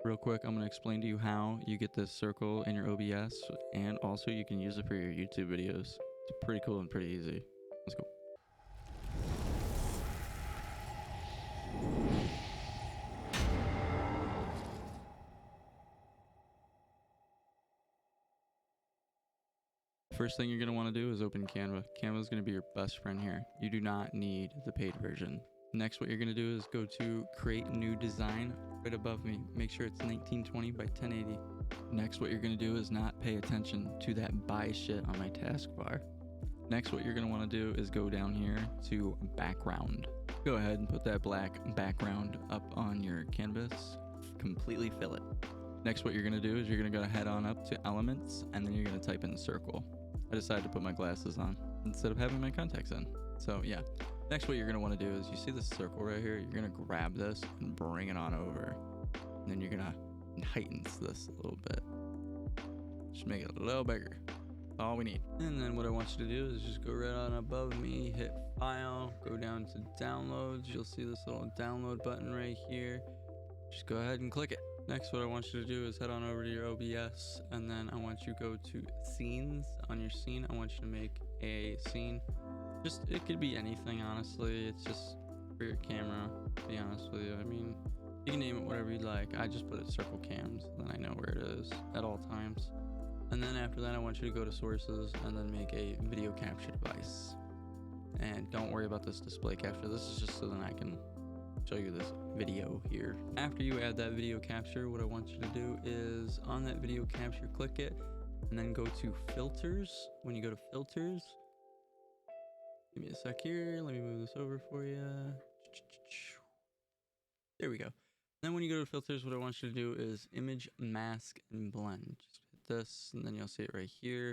Real quick, I'm going to explain to you how you get this circle in your OBS, and also you can use it for your YouTube videos. It's pretty cool and pretty easy. Let's go. First thing you're going to want to do is open Canva. Canva is going to be your best friend here. You do not need the paid version. Next, what you're going to do is go to create new design right above me. Make sure it's 1920 by 1080. Next, what you're going to do is not pay attention to that buy shit on my taskbar. Next, what you're going to want to do is go down here to background. Go ahead and put that black background up on your canvas. Completely fill it. Next, what you're going to do is you're going to go head on up to elements, and then you're going to type in circle. I decided to put my glasses on instead of having my contacts in. So yeah. Next, what you're going to want to do is you see this circle right here. You're going to grab this and bring it on over. And then you're going to heighten this a little bit. Just make it a little bigger. That's all we need. And then what I want you to do is just go right on above me, hit file, go down to downloads. You'll see this little download button right here. Just go ahead and click it. Next, what I want you to do is head on over to your OBS, and then I want you to go to scenes. On your scene, I want you to make a scene. It could be anything, honestly. It's just for your camera, to be honest with you. I mean, you can name it whatever you'd like. I just put it circle cams, then I know where it is at all times. And then after that, I want you to go to sources and then make a video capture device. And don't worry about this display capture. This is just so that I can show you this video here. After you add that video capture, what I want you to do is on that video capture, click it, and then go to filters. When you go to filters, give me a sec here. Let me move this over for you. There we go. Then when you go to filters, what I want you to do is image, mask, and blend. Just hit this, and then you'll see it right here.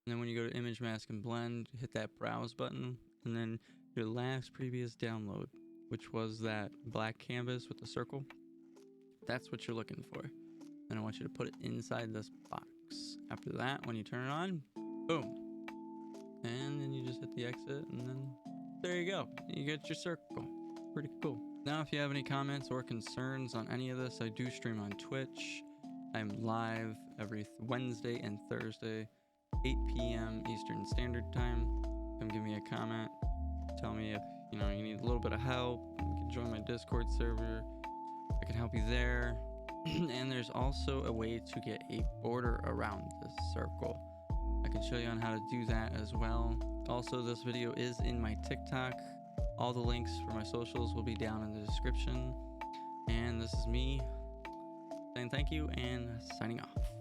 And then when you go to image, mask, and blend, hit that browse button, and then your last previous download, which was that black canvas with the circle. That's what you're looking for. Then I want you to put it inside this box. After that, when you turn it on, boom. And then you just hit the exit, and then there you go. You get your circle. Pretty cool. Now, if you have any comments or concerns on any of this, I do stream on Twitch. I'm live every Wednesday and Thursday, 8 p.m. Eastern Standard Time. Come give me a comment. Tell me if you need a little bit of help. You can join my Discord server. I can help you there. And there's also a way to get a border around this circle. I can show you on how to do that as well. Also, this video is in my TikTok. All the links for my socials will be down in the description. And this is me saying thank you and signing off.